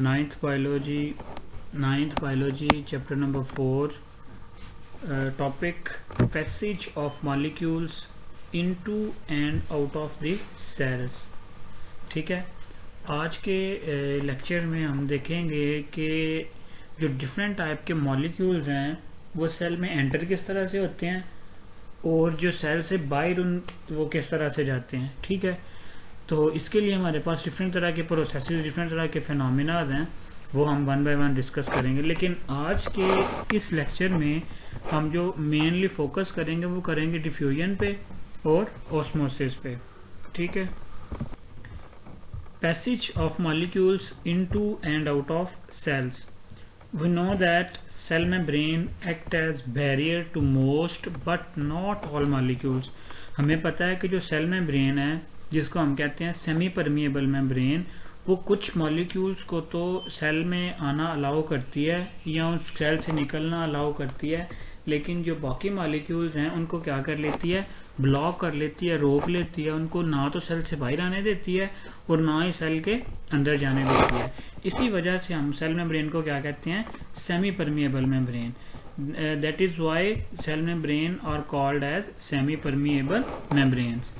Ninth biology chapter number 4, topic passage of molecules into and out of the cells. ठीक है, आज के lecture में हम देखेंगे कि जो डिफरेंट टाइप के मॉलिक्यूल्स हैं वो सेल में एंटर किस तरह से होते हैं और जो सेल से बाहर वो किस तरह से जाते हैं। ठीक है, तो इसके लिए हमारे पास डिफरेंट तरह के प्रोसेसेस, डिफरेंट तरह के फिनोमिना हैं, वो हम वन बाय वन डिस्कस करेंगे। लेकिन आज के इस लेक्चर में हम जो मेनली फोकस करेंगे वो करेंगे डिफ्यूजन पे और ऑस्मोसिस पे। ठीक है, passage of molecules into and out of cells. We know that cell membrane act as barrier to most but not all molecules. हमें पता है कि जो सेल मेम्ब्रेन है, जिसको हम कहते हैं सेमी परमिएबल मेम्ब्रेन, वो कुछ मॉलिक्यूल्स को तो सेल में आना अलाउ करती है या उस सेल से निकलना अलाउ करती है, लेकिन जो बाकी मॉलिक्यूल्स हैं उनको क्या कर लेती है, ब्लॉक कर लेती है, रोक लेती है। उनको ना तो सेल से बाहर आने देती है और ना ही सेल के अंदर जाने देती है। इसी वजह से हम सेल मेम्ब्रेन को क्या कहते हैं, semi permeable membrane. That is why cell membrane are called as semi permeable membranes.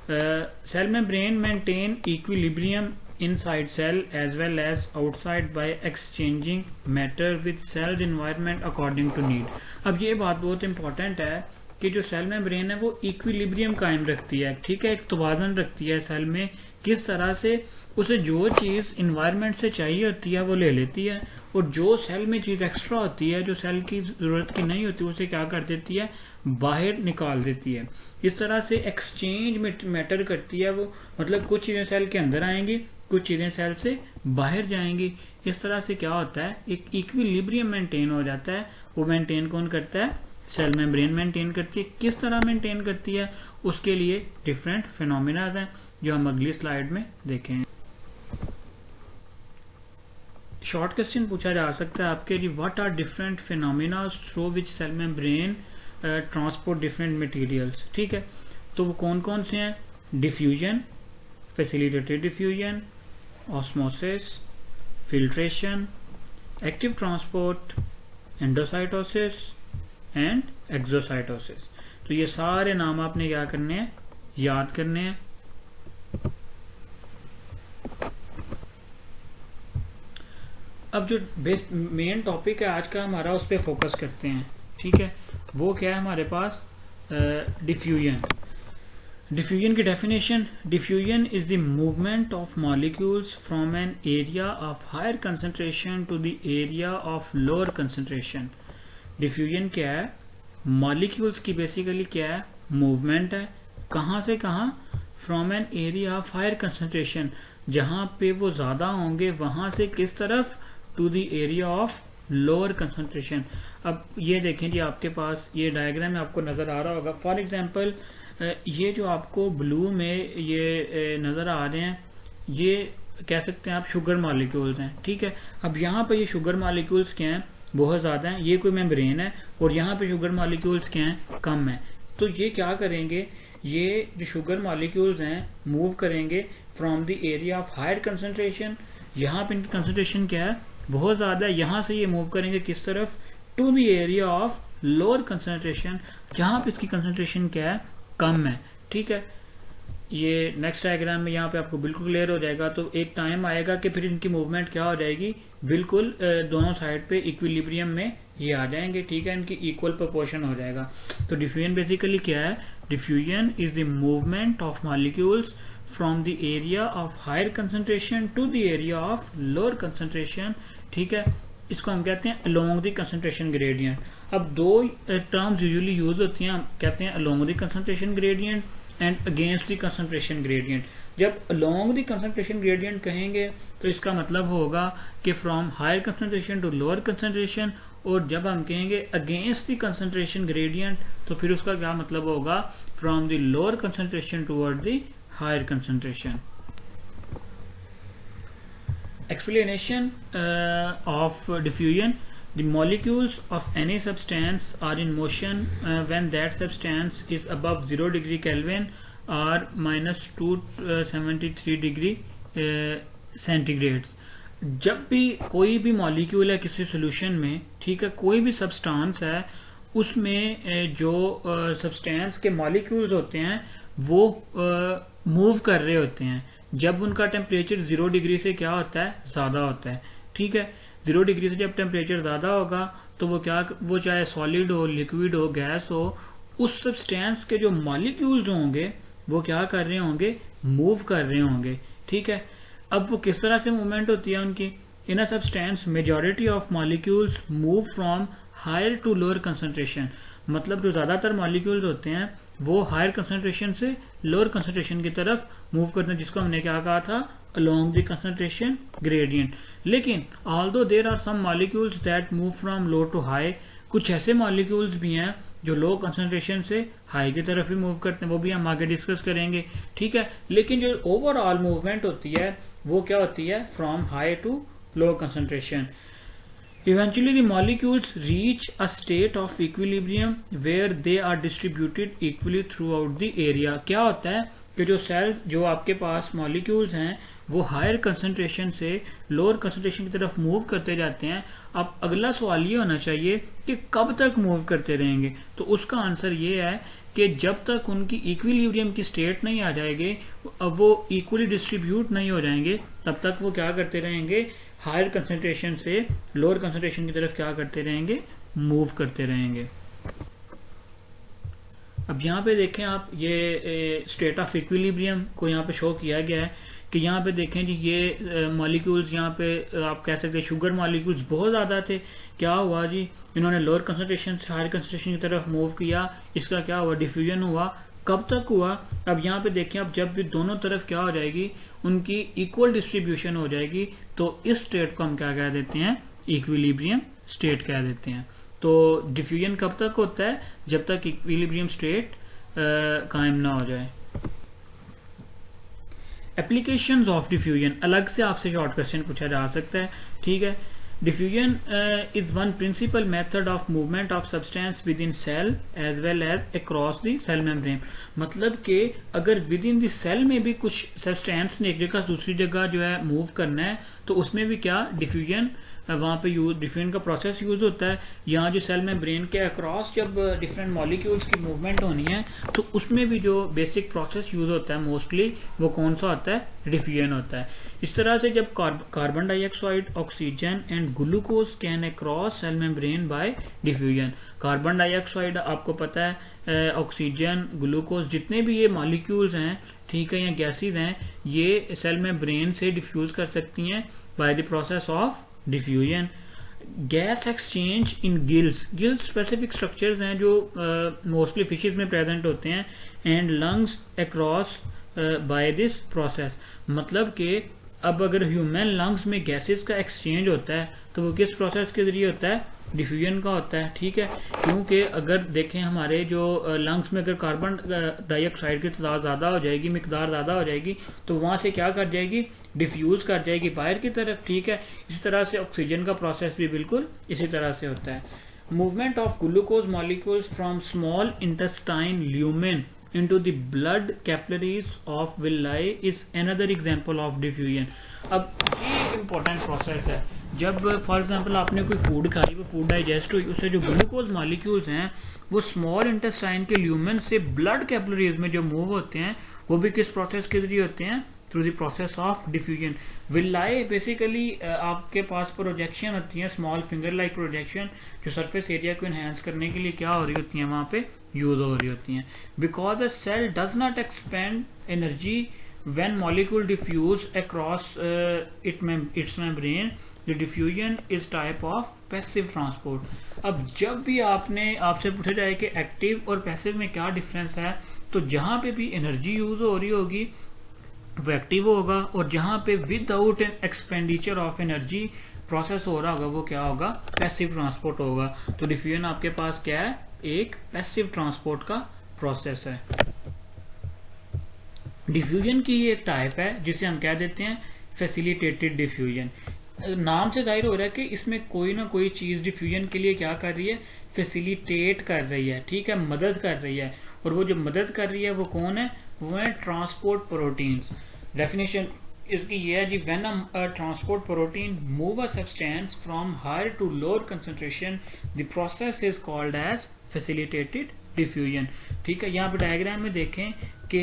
Cell membrane maintain equilibrium inside cell as well as outside by exchanging matter with cell's environment according to need। अब ये बात बहुत important है कि जो cell membrane है वो equilibrium कायम रखती है। ठीक है, एक तवाज़ुन रखती है सेल में, किस तरह से उसे जो चीज़ इन्वायरमेंट से चाहिए होती है वो ले लेती है, और जो सेल में चीज़ एक्स्ट्रा होती है, जो सेल की ज़रूरत की नहीं होती, उसे क्या कर देती है, बाहर निकाल देती है। इस तरह से एक्सचेंज मैटर करती है वो, मतलब कुछ चीज़ें सेल के अंदर आएंगी, कुछ चीज़ें सेल से बाहर जाएंगी। इस तरह से क्या होता है, एक इक्विलिब्रियम मेंटेन हो जाता है। वो मेंटेन कौन करता है, सेल मेम्ब्रेन मेंटेन करती है। किस तरह मेंटेन करती है, उसके लिए डिफरेंट फिनोमिना हैं जो हम अगली स्लाइड में देखेंगे। शॉर्ट क्वेश्चन पूछा जा सकता है आपके लिए, what are different phenomena through which cell membrane transport different materials. ठीक है, तो वो कौन कौन से हैं, diffusion, facilitated diffusion, osmosis, filtration, active transport, endocytosis and exocytosis. तो ये सारे नाम आपने क्या करने हैं, याद करने हैं। अब जो मेन टॉपिक है आज का हमारा, उस पर फोकस करते हैं। ठीक है, वो क्या है हमारे पास, डिफ्यूजन। डिफ्यूजन की definition, diffusion is the movement of molecules from an area of higher concentration to the area of lower concentration. Diffusion क्या है, मॉलिक्यूल्स की बेसिकली क्या है, मूवमेंट है। कहाँ से कहाँ, from an area of higher concentration, जहाँ पे वो ज़्यादा होंगे वहाँ से किस तरफ, to the area of lower concentration. अब ये देखें जी, आपके पास ये डायग्राम आपको नज़र आ रहा होगा। फॉर एग्जांपल ये जो आपको ब्लू में ये नज़र आ रहे हैं, ये कह सकते हैं आप शुगर मॉलिक्यूल्स हैं। ठीक है, अब यहाँ पे ये शुगर मॉलिक्यूल्स क्या हैं, बहुत ज़्यादा हैं। ये कोई मेम्ब्रेन है और यहाँ पे शुगर मॉलिक्यूल्स क्या हैं, कम है। तो ये क्या करेंगे, ये जो शुगर मॉलिक्यूल्स हैं मूव करेंगे from the area of higher concentration. यहाँ पे इनकी कंसंट्रेशन क्या है, बहुत ज़्यादा है। यहाँ से ये मूव करेंगे किस तरफ, to the area of lower concentration, जहाँ पे इसकी कंसंट्रेशन क्या है, कम है। ठीक है, ये नेक्स्ट डायग्राम में यहाँ पे आपको बिल्कुल क्लियर हो जाएगा। तो एक टाइम आएगा कि फिर इनकी मूवमेंट क्या हो जाएगी, बिल्कुल दोनों साइड पे इक्विलिब्रियम में ये आ जाएंगे। ठीक है, इनकी इक्वल प्रोपोर्शन हो जाएगा। तो डिफ्यूजन बेसिकली क्या है, diffusion is the movement of molecules from the area of higher concentration to the area of lower concentration. ठीक है, इसको हम कहते हैं अलोंग द कंसंट्रेशन ग्रेडियंट। अब दो टर्म्स यूजुअली यूज होती हैं, हम कहते हैं along the concentration gradient and against the concentration gradient. जब अलोंग द कंसंट्रेशन ग्रेडियंट कहेंगे तो इसका मतलब होगा कि from higher concentration to lower concentration, और जब हम कहेंगे अगेंस्ट द कंसंट्रेशन ग्रेडियंट तो फिर उसका क्या मतलब होगा, from the lower concentration toward the higher concentration. Explanation of diffusion. The molecules of any substance are in motion when that substance is above 0 degree Kelvin or minus 273 degree centigrade. जब भी कोई भी मॉलिक्यूल है किसी solution में, ठीक है, कोई भी सब्सटेंस है, उसमें जो सब्सटेंस के मॉलिक्यूल्स होते हैं वो मूव कर रहे होते हैं जब उनका टेम्परेचर 0 डिग्री से क्या होता है, ज़्यादा होता है। ठीक है, 0 डिग्री से जब टेम्परेचर ज़्यादा होगा तो वो चाहे सॉलिड हो, लिक्विड हो, गैस हो, उस सब्सटेंस के जो मॉलिक्यूल्स होंगे वो क्या कर रहे होंगे, मूव कर रहे होंगे। ठीक है, अब वो किस तरह से मूवमेंट होती है उनकी, in a substance majority of molecules move from higher to lower concentration. मतलब जो ज़्यादातर मॉलिक्यूल्स होते हैं वो हायर कंसंट्रेशन से लोअर कंसंट्रेशन की तरफ मूव करते हैं, जिसको हमने क्या कहा था, अलोंग द कंसंट्रेशन ग्रेडियंट। लेकिन although there are some molecules that move from low to high, कुछ ऐसे मॉलिक्यूल्स भी हैं जो लो कंसंट्रेशन से हाई की तरफ भी मूव करते हैं, वो भी हम आगे डिस्कस करेंगे। ठीक है, लेकिन जो ओवरऑल मूवमेंट होती है वो क्या होती है, from high to low concentration. Eventually, the molecules reach a state of equilibrium where they are distributed equally throughout the area. क्या होता है कि जो आपके पास मॉलिक्यूल्स हैं वो हायर कंसंट्रेशन से लोअर कंसंट्रेशन की तरफ मूव करते जाते हैं। अब अगला सवाल ये होना चाहिए कि कब तक मूव करते रहेंगे, तो उसका आंसर ये है कि जब तक उनकी इक्विलिब्रियम की स्टेट नहीं आ जाएगी, अब वो इक्वली डिस्ट्रीब्यूट नहीं हो जाएंगे, तब तक वो क्या करते रहेंगे, हायर कंसंट्रेशन से लोअर कंसंट्रेशन की तरफ क्या करते रहेंगे, मूव करते रहेंगे। अब यहाँ पे देखें आप, ये स्टेट ऑफ इक्विलिब्रियम को यहाँ पे शो किया गया है कि यहाँ पे देखें जी, ये मॉलिक्यूल्स यहाँ पे आप कह सकते हैं शुगर मॉलिक्यूल्स बहुत ज़्यादा थे। क्या हुआ जी, इन्होंने लोअर कंसंट्रेशन से हायर कंसंट्रेशन की तरफ मूव किया, इसका क्या हुआ, डिफ्यूजन हुआ। कब तक हुआ, अब यहाँ पे देखें, अब जब भी दोनों तरफ क्या हो जाएगी, उनकी इक्वल डिस्ट्रीब्यूशन हो जाएगी, तो इस स्टेट को हम क्या कह देते हैं, इक्विलिब्रियम स्टेट कह देते हैं। तो डिफ्यूजन कब तक होता है, जब तक इक्विलिब्रियम स्टेट कायम ना हो जाए। एप्लीकेशंस ऑफ डिफ्यूजन, अलग से आपसे शॉर्ट क्वेश्चन पूछा जा सकता है। ठीक है, diffusion is one principal method of movement of substance within cell as well as across the cell membrane. मतलब कि अगर विद इन द सेल में भी कुछ सब्सटेंस ने एक जगह से दूसरी जगह जो है मूव करना है, तो उसमें भी क्या डिफ्यूजन वहाँ पे डिफ्यूजन का प्रोसेस यूज़ होता है। यहाँ जो सेल में ब्रेन के अक्रॉस जब डिफरेंट मॉलिक्यूल्स की मूवमेंट होनी है, तो उसमें भी जो बेसिक प्रोसेस यूज़ होता है मोस्टली, वो कौन सा होता है, डिफ्यूजन होता है। इस तरह से जब carbon dioxide, oxygen and glucose can across cell membrane by diffusion. Carbon dioxide आपको पता है, ऑक्सीजन, ग्लूकोज, जितने भी ये मॉलिक्यूल्स हैं, ठीक है, या गैसेज हैं, ये सेल मेम्ब्रेन से डिफ्यूज कर सकती हैं by the process of diffusion. Gas exchange in gills specific structures हैं जो मोस्टली फिशेस में प्रेजेंट होते हैं, and lungs across by this process. मतलब कि अब अगर ह्यूमन लंग्स में गैसेस का एक्सचेंज होता है तो वो किस प्रोसेस के जरिए होता है, डिफ्यूजन का होता है। ठीक है, क्योंकि अगर देखें हमारे जो लंग्स में अगर कार्बन डाइऑक्साइड की तादाद ज़्यादा हो जाएगी, मिकदार ज़्यादा हो जाएगी, तो वहाँ से क्या कर जाएगी, डिफ्यूज़ कर जाएगी बाहर की तरफ। ठीक है, इसी तरह से ऑक्सीजन का प्रोसेस भी बिल्कुल इसी तरह से होता है। Movement of glucose molecules from small intestine lumen into the blood capillaries of villi is another example of diffusion। अब ये इम्पोर्टेंट प्रोसेस है, जब फॉर एग्जांपल आपने कोई फूड खाई, वो फूड डाइजेस्ट हुई, उससे जो ग्लूकोज मॉलिक्यूल्स हैं वो स्मॉल इंटेस्टाइन के ल्यूमेन से ब्लड कैपिलरीज में जो मूव होते हैं, वो भी किस प्रोसेस के जरिए होते हैं, through the process of diffusion. Villi basically आपके पास प्रोजेक्शन होती है, स्मॉल फिंगर लाइक प्रोजेक्शन, जो सरफेस एरिया को इन्हेंस करने के लिए क्या हो रही होती हैं, वहाँ पे यूज हो रही होती हैं। Because a cell does not expend energy when molecule diffuse across its membrane, the diffusion is type of passive transport. अब जब भी आपसे पूछा जाए कि एक्टिव और पैसिव में क्या डिफरेंस है, तो जहाँ पे भी एनर्जी यूज हो रही होगी वो एक्टिव होगा, और जहाँ पे without an expenditure of energy process हो रहा होगा वो क्या होगा, पैसिव ट्रांसपोर्ट होगा। तो डिफ्यूजन आपके पास क्या है, एक पैसिव ट्रांसपोर्ट का प्रोसेस है। डिफ्यूजन की ये एक टाइप है जिसे हम कह देते हैं फैसिलिटेटेड डिफ्यूजन। नाम से जाहिर हो रहा है कि इसमें कोई ना कोई चीज़ डिफ्यूजन के लिए क्या कर रही है, फैसिलिटेट कर रही है। ठीक है, मदद कर रही है, और वो जो मदद कर रही है वो कौन है, वो है ट्रांसपोर्ट प्रोटीन्स। डेफिनेशन इसकी ये है जी, when a transport protein move a substance from higher to lower concentration the process is called as facilitated diffusion. ठीक है, यहाँ पे डायग्राम में देखें कि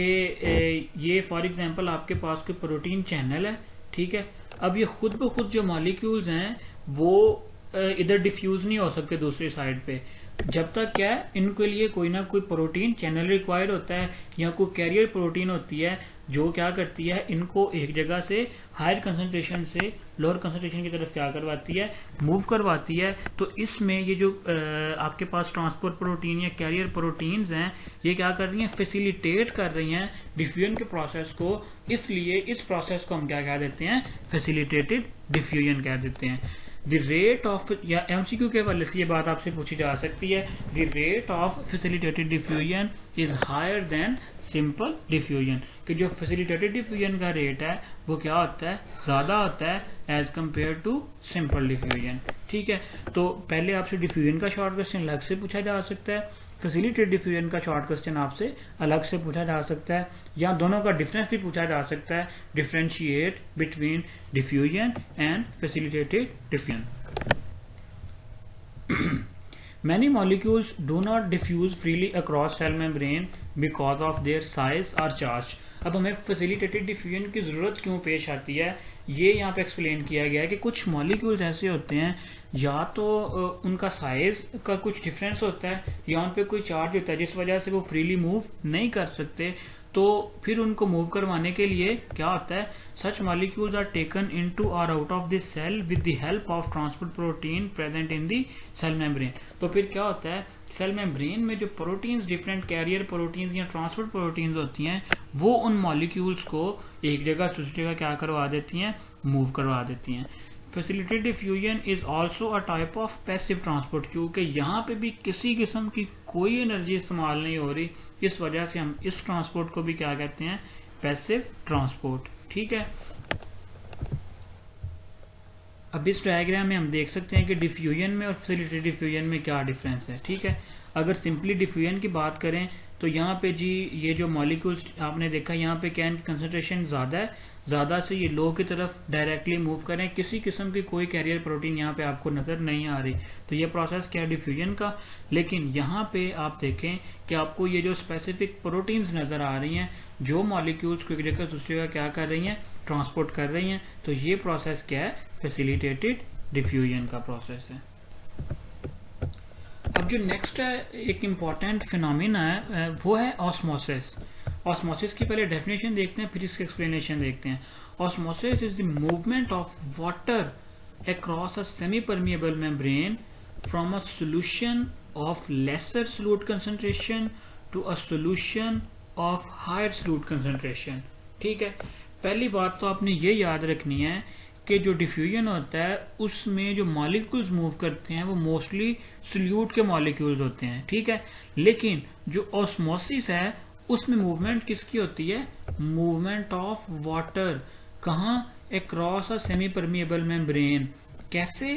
ये फॉर एग्जांपल आपके पास कोई प्रोटीन चैनल है। ठीक है, अब ये खुद ब खुद जो मॉलिक्यूल्स हैं वो इधर डिफ्यूज़ नहीं हो सकते दूसरी साइड पे, जब तक क्या है इनके लिए कोई ना कोई प्रोटीन चैनल रिक्वायर्ड होता है या कोई कैरियर प्रोटीन होती है जो क्या करती है, इनको एक जगह से हायर कंसंट्रेशन से लोअर कंसंट्रेशन की तरफ क्या करवाती है, मूव करवाती है। तो इसमें ये जो आपके पास ट्रांसपोर्ट प्रोटीन या कैरियर प्रोटीन्स हैं, ये क्या कर रही हैं, फैसिलिटेट कर रही हैं डिफ्यूजन के प्रोसेस को। इसलिए इस प्रोसेस को हम क्या कह देते हैं, फैसिलिटेटेड डिफ्यूजन कह देते हैं। द रेट ऑफ, या एमसीक्यू के हवाले से ये बात आपसे पूछी जा सकती है, the rate of facilitated diffusion is higher than simple diffusion, कि जो फैसिलिटेटेड डिफ्यूजन का रेट है वो क्या होता है, ज़्यादा होता है as compare to simple diffusion. ठीक है, तो पहले आपसे डिफ्यूजन का शॉर्ट क्वेश्चन अलग से पूछा जा सकता है, फैसिलिटेटेड डिफ्यूजन का शॉर्ट क्वेश्चन आपसे अलग से पूछा जा सकता है, या दोनों का डिफरेंस भी पूछा जा सकता है, differentiate between diffusion and facilitated diffusion. Many molecules do not diffuse freely across cell membrane because of their size or charge. अब हमें फैसिलिटेटेड डिफ्यूजन की ज़रूरत क्यों पेश आती है, ये यहाँ पे एक्सप्लेन किया गया है कि कुछ मॉलिक्यूल्स ऐसे होते हैं या तो उनका साइज़ का कुछ डिफरेंस होता है या उन पे कोई चार्ज होता है जिस वजह से वो फ्रीली मूव नहीं कर सकते, तो फिर उनको मूव करवाने के लिए क्या होता है, such molecules are taken into और out of this cell with the help of transport protein present in the cell membrane. तो फिर क्या होता है, सेल मेम्ब्रेन में जो प्रोटीन्स, डिफरेंट कैरियर प्रोटीन्स या ट्रांसपोर्ट प्रोटीन्स होती हैं, वो उन मॉलिक्यूल्स को एक जगह से दूसरी जगह क्या करवा देती हैं, मूव करवा देती हैं। Facilitated diffusion is also a type of passive transport, क्योंकि यहाँ पे भी किसी किस्म की कोई एनर्जी इस्तेमाल नहीं हो रही, इस वजह से हम इस ट्रांसपोर्ट को भी क्या कहते हैं, पैसिव ट्रांसपोर्ट। ठीक है, अब इस डायग्राम में हम देख सकते हैं कि डिफ्यूजन में और फैसिलिटेटेड डिफ्यूजन में क्या डिफरेंस है। ठीक है, अगर सिंपली डिफ्यूजन की बात करें तो यहाँ पे जी ये जो मॉलिक्यूल्स आपने देखा, यहाँ पे क्या कंसंट्रेशन ज़्यादा है, ज़्यादा से ये लो की तरफ डायरेक्टली मूव करें, किसी किस्म की कोई कैरियर प्रोटीन यहाँ पे आपको नज़र नहीं आ रही, तो ये प्रोसेस क्या है डिफ्यूजन का। लेकिन यहाँ पे आप देखें कि आपको ये जो स्पेसिफिक प्रोटीन्स नज़र आ रही हैं जो मॉलिक्यूल्स को एक जगह दूसरी जगह क्या कर रही हैं, ट्रांसपोर्ट कर रही हैं, तो ये प्रोसेस क्या है, फैसिलिटेटेड डिफ्यूजन का प्रोसेस है। अब जो नेक्स्ट है एक इम्पॉर्टेंट फिनोमिना है वो है ऑस्मोसिस। ऑस्मोसिस की पहले डेफिनेशन देखते हैं, फिर इसकी एक्सप्लेनेशन देखते हैं। Osmosis is the movement of water across a semi permeable membrane from a solution of lesser solute concentration to a solution of higher solute concentration. ठीक है, पहली बात तो आपने ये याद रखनी है कि जो डिफ्यूजन होता है उसमें जो मॉलिक्यूल्स मूव करते हैं वो मोस्टली सॉल्यूट के मॉलिक्यूल्स होते हैं। ठीक है, लेकिन जो ऑस्मोसिस है उसमें मूवमेंट किसकी होती है, मूवमेंट ऑफ वाटर। कहाँ, across a semi permeable membrane. कैसे,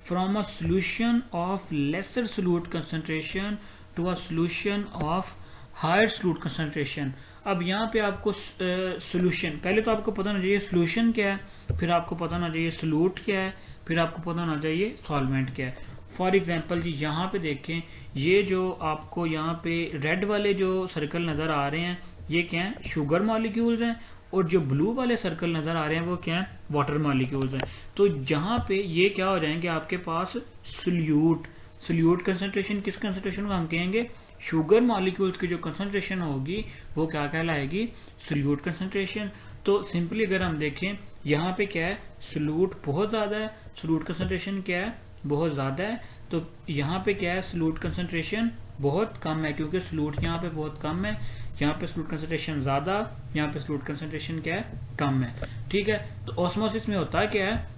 from a solution of lesser solute concentration to a solution of higher solute concentration. अब यहाँ पे आपको सॉल्यूशन, पहले तो आपको पता होना चाहिए सॉल्यूशन क्या है, फिर आपको पता होना चाहिए सॉल्यूट क्या है, फिर आपको पता होना चाहिए सॉल्वेंट क्या है। फॉर एग्जांपल जी यहाँ पे देखें, ये जो आपको यहाँ पे रेड वाले जो सर्कल नज़र आ रहे हैं ये क्या हैं, शुगर मॉलिक्यूल्स हैं, और जो ब्लू वाले सर्कल नज़र आ रहे हैं वो क्या हैं, वाटर मॉलिक्यूल्स हैं। तो जहाँ पे ये क्या हो जाएंगे आपके पास सॉल्यूट, सॉल्यूट कंसंट्रेशन, किस कंसंट्रेशन को हम कहेंगे, शुगर मॉलिक्यूल्स की जो कंसंट्रेशन होगी वो क्या कहलाएगी, सॉल्यूट कंसंट्रेशन। तो सिंपली अगर हम देखें यहाँ पे क्या है, सॉल्यूट बहुत ज़्यादा है, सॉल्यूट कंसंट्रेशन क्या है, बहुत ज़्यादा है। तो यहाँ पे क्या है, सॉल्यूट कंसंट्रेशन बहुत कम है, क्योंकि सॉल्यूट यहाँ पे बहुत कम है, यहाँ पे सॉल्यूट कंसंट्रेशन ज़्यादा, यहाँ पे सॉल्यूट कंसंट्रेशन क्या है, कम है। ठीक है, तो ऑस्मोसिस में होता है क्या है,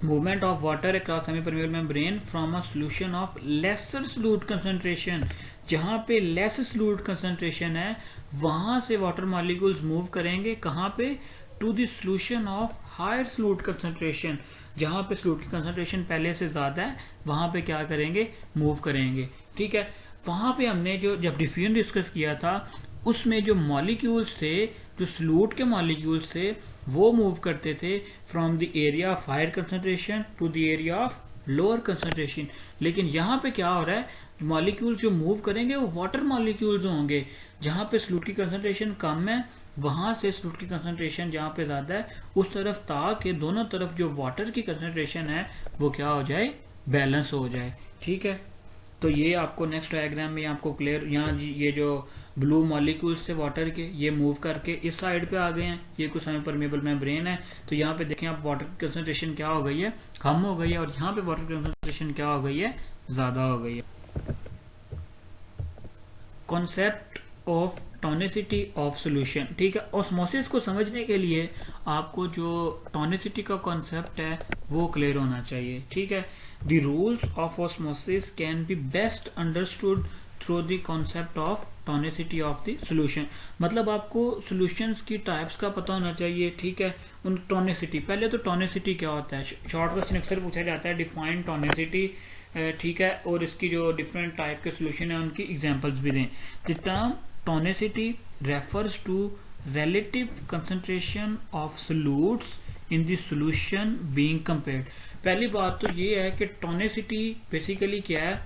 movement of water across semi permeable membrane from a solution of lesser solute concentration. जहाँ पे लेस सॉल्यूट कंसंट्रेशन है वहाँ से वाटर मॉलिक्यूल्स मूव करेंगे कहाँ पे, to the solution of higher solute concentration. जहाँ पे सॉल्यूट की कंसंट्रेशन पहले से ज़्यादा है वहाँ पे क्या करेंगे, मूव करेंगे। ठीक है, वहाँ पे हमने जो जब डिफ्यूजन डिस्कस किया था उसमें जो मॉलिक्यूल्स थे, जो सॉल्यूट के मॉलिक्यूल्स थे, वो मूव करते थे from the area of higher concentration to the area of lower concentration. लेकिन यहाँ पे क्या हो रहा है, मॉलिक्यूल्स जो मूव करेंगे वो वाटर मॉलिक्यूल्स होंगे। जहाँ पे सॉल्यूट की कंसंट्रेशन कम है वहाँ से सॉल्यूट की कंसंट्रेशन जहाँ पे ज़्यादा है उस तरफ, ताकि दोनों तरफ जो वाटर की कंसंट्रेशन है वो क्या हो जाए, बैलेंस हो जाए। ठीक है, तो ये आपको नेक्स्ट डायग्राम में आपको क्लियर, यहाँ ये जो ब्लू मॉलिक्यूल्स थे वाटर के, ये मूव करके इस साइड पे आ गए हैं, ये कुछ समय परमेबल मेम्ब्रेन है। तो यहाँ पे देखें आप, वाटर की कंसंट्रेशन क्या हो गई है, कम हो गई है, और यहाँ पे वाटर की कंसंट्रेशन क्या हो गई है, ज़्यादा हो गई है। Concept of tonicity of solution. ठीक है, ऑस्मोसिस को समझने के लिए आपको जो टॉनिसिटी का कॉन्सेप्ट है वो क्लियर होना चाहिए। ठीक है, the rules of osmosis can be best understood through the concept of tonicity of the solution. मतलब आपको सोल्यूशंस की टाइप्स का पता होना चाहिए। ठीक है, उन टॉनिसिटी, पहले तो टॉनिसिटी क्या होता है, शॉर्ट क्वेश्चन अक्सर पूछा जाता है, डिफाइन टॉनिसिटी। ठीक है, और इसकी जो डिफरेंट टाइप के सोल्यूशन है उनकी एग्जांपल्स भी दें। The term tonicity refers to relative concentration of solutes in the solution being compared। पहली बात तो ये है कि टॉनिसिटी बेसिकली क्या है,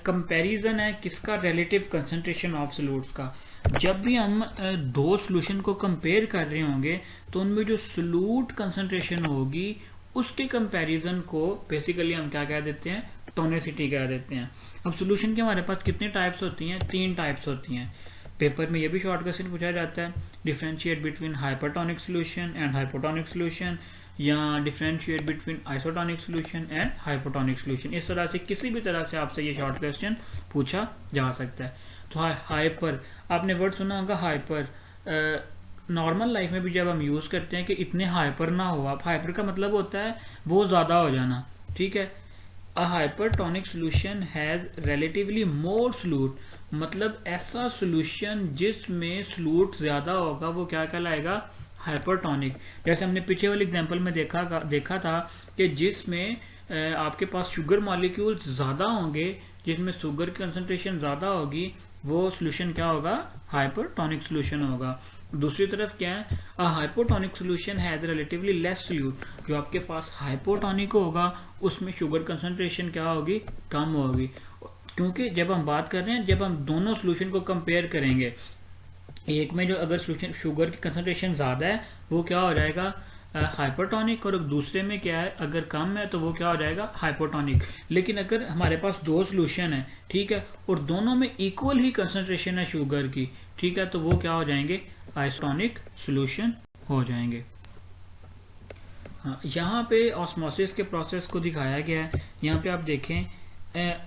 कंपैरिजन है किसका, रिलेटिव कंसंट्रेशन ऑफ सोल्यूट्स का। जब भी हम दो सोल्यूशन को कंपेयर कर रहे होंगे तो उनमें जो सोल्यूट कंसंट्रेशन होगी उसके कंपैरिजन को बेसिकली हम क्या कह देते हैं, टॉनिसिटी कह देते हैं। अब सोल्यूशन के हमारे पास कितनी टाइप्स होती हैं, 3 टाइप्स होती हैं। पेपर में ये भी शॉर्ट क्वेश्चन पूछा जाता है, differentiate between hypertonic solution and hypotonic solution, या differentiate between isotonic solution and hypotonic solution. इस तरह से किसी भी तरह से आपसे ये शॉर्ट क्वेश्चन पूछा जा सकता है। तो हाइपर, आपने वर्ड सुना होगा हाइपर, नॉर्मल लाइफ में भी जब हम यूज़ करते हैं कि इतने हाइपर ना हो आप, हाइपर का मतलब होता है बहुत ज़्यादा हो जाना। ठीक है, a hypertonic solution has relatively more solute, मतलब ऐसा सोल्यूशन जिसमें सोल्यूट ज़्यादा होगा वो क्या कहलाएगा, हाइपरटोनिक। जैसे हमने पीछे वाले एग्जांपल में देखा था कि जिसमें आपके पास शुगर मॉलिक्यूल्स ज़्यादा होंगे, जिसमें शुगर की कंसंट्रेशन ज़्यादा होगी, वो सोल्यूशन क्या होगा, हाइपरटोनिक सोल्यूशन होगा। दूसरी तरफ क्या है, a hypotonic solution has relatively less solute, जो आपके पास हाइपोटोनिक होगा उसमें शुगर कंसंट्रेशन क्या होगी, कम होगी। क्योंकि जब हम बात कर रहे हैं, जब हम दोनों सोल्यूशन को कंपेयर करेंगे, एक में जो अगर सोल्यूशन शुगर की कंसंट्रेशन ज़्यादा है वो क्या हो जाएगा, हाइपरटोनिक, और दूसरे में क्या है अगर कम है तो वो क्या हो जाएगा, हाइपोटोनिक। लेकिन अगर हमारे पास दो सोल्यूशन है, ठीक है, और दोनों में इक्वल ही कंसंट्रेशन है शुगर की, ठीक है, तो वो क्या हो जाएंगे, आइसोटोनिक सोल्यूशन हो जाएंगे। हाँ, यहाँ पे ऑस्मोसिस के प्रोसेस को दिखाया गया है। यहाँ पे आप देखें,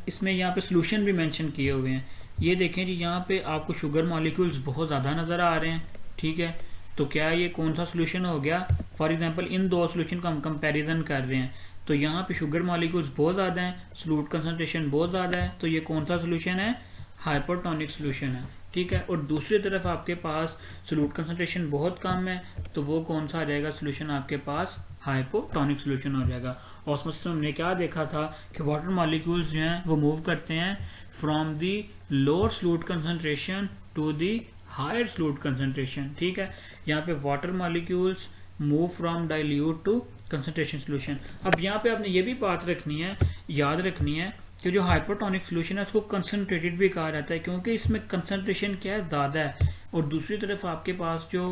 इसमें यहाँ पे सोल्यूशन भी मेंशन किए हुए हैं। ये देखें जी, यहाँ पे आपको शुगर मॉलिक्यूल्स बहुत ज़्यादा नज़र आ रहे हैं। ठीक है, तो क्या ये कौन सा सोल्यूशन हो गया, फॉर एग्जांपल इन दो सोल्यूशन का हम कंपैरिजन कर रहे हैं, तो यहाँ पे शुगर मॉलिक्यूल्स बहुत ज़्यादा हैं, सोल्यूट कंसंट्रेशन बहुत ज़्यादा है, तो ये कौन सा सोल्यूशन है, हाइपरटोनिक सोल्यूशन है। ठीक है, और दूसरी तरफ आपके पास सोल्यूट कंसंट्रेशन बहुत कम है, तो वो कौन सा आ जाएगा सोल्यूशन, आपके पास हाइपोटोनिक सोल्यूशन हो जाएगा। ऑस्मोसिस में हमने क्या देखा था कि वाटर मॉलिक्यूल्स जो हैं वो मूव करते हैं from the lower solute concentration to the higher solute concentration. ठीक है, यहाँ पे water molecules move from dilute to concentration solution. अब यहाँ पे आपने ये भी बात रखनी है, याद रखनी है कि जो हाइपरटोनिक सोल्यूशन है उसको कंसंट्रेटेड भी कहा जाता है, क्योंकि इसमें कंसंट्रेशन क्या है, ज़्यादा है। और दूसरी तरफ आपके पास जो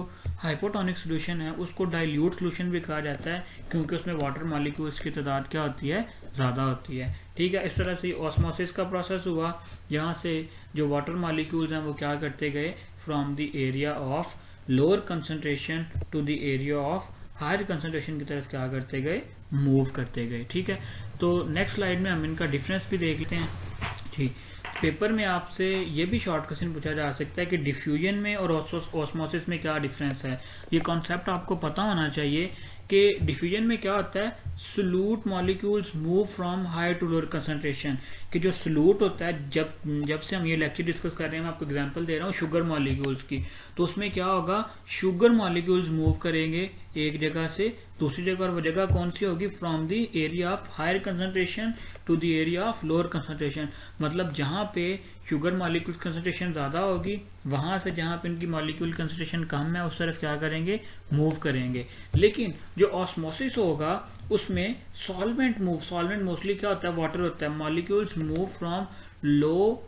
हाइपोटोनिक सोल्यूशन है उसको डाइल्यूट सोल्यूशन भी कहा जाता है, क्योंकि उसमें वाटर मॉलिक्यूल्स की तादाद क्या होती है, ज़्यादा होती है। ठीक है, इस तरह से ऑस्मोसिस का प्रोसेस हुआ। यहाँ से जो वाटर मॉलिक्यूल्स हैं वो क्या करते गए, from the area of lower concentration to the area of higher concentration की तरफ क्या करते गए, मूव करते गए। ठीक है, तो नेक्स्ट स्लाइड में हम इनका डिफरेंस भी देख लेते हैं। ठीक, पेपर में आपसे ये भी शॉर्ट क्वेश्चन पूछा जा सकता है कि डिफ्यूजन में और ऑस्मोसिस में क्या डिफरेंस है। ये कॉन्सेप्ट आपको पता होना चाहिए कि डिफ्यूजन में क्या होता है, solute molecules move from higher to lower concentration, कि जो सोल्यूट होता है, जब से हम ये लेक्चर डिस्कस कर रहे हैं, मैं आपको एग्जांपल दे रहा हूँ शुगर मॉलिक्यूल्स की, तो उसमें क्या होगा, शुगर मॉलिक्यूल्स मूव करेंगे एक जगह से दूसरी जगह, और वो जगह कौन सी होगी, from the area of higher concentration to the area of lower concentration. मतलब जहाँ पे शुगर मॉलिक्यूल कंसंट्रेशन ज़्यादा होगी वहाँ से जहाँ पे इनकी मॉलिक्यूल कंसंट्रेशन कम है उस तरफ क्या करेंगे, मूव करेंगे। लेकिन जो ऑस्मोसिस होगा उसमें सॉल्वेंट मोस्टली क्या होता है, वाटर होता है। Molecules move from low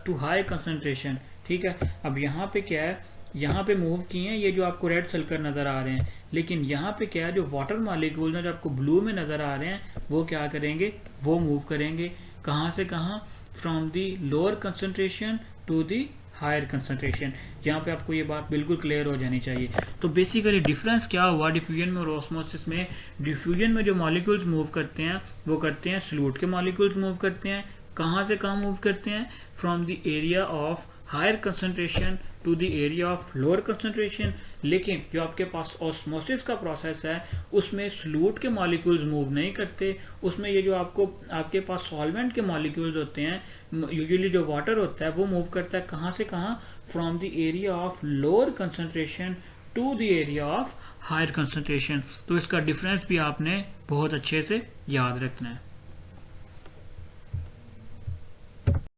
to high concentration, ठीक है। अब यहाँ पे क्या है, यहाँ पे मूव किए हैं ये जो आपको रेड सर्कल नज़र आ रहे हैं, लेकिन यहाँ पे क्या है, जो वाटर मॉलिक्यूल्स हैं जो आपको ब्लू में नज़र आ रहे हैं वो क्या करेंगे, वो मूव करेंगे कहाँ से कहाँ, from the lower concentration to the higher concentration. यहाँ पे आपको ये बात बिल्कुल क्लियर हो जानी चाहिए। तो बेसिकली डिफरेंस क्या हुआ डिफ्यूजन में और ऑस्मोसिस में। डिफ्यूजन में जो मॉलिक्यूल्स मूव करते हैं वो करते हैं सॉल्यूट के मॉलिक्यूल्स मूव करते हैं, कहाँ से कहाँ मूव करते हैं, from the area of higher concentration to the area of lower concentration. लेकिन जो आपके पास ऑस्मोसिस का प्रोसेस है उसमें सॉल्यूट के मॉलिक्यूल्स मूव नहीं करते, उसमें ये जो आपके पास सॉल्वेंट के मॉलिक्यूल्स होते हैं, यूजुअली जो वाटर होता है वो मूव करता है कहाँ से कहाँ, from the area of lower concentration to the area of higher concentration. तो इसका डिफरेंस भी आपने बहुत अच्छे से याद रखना है।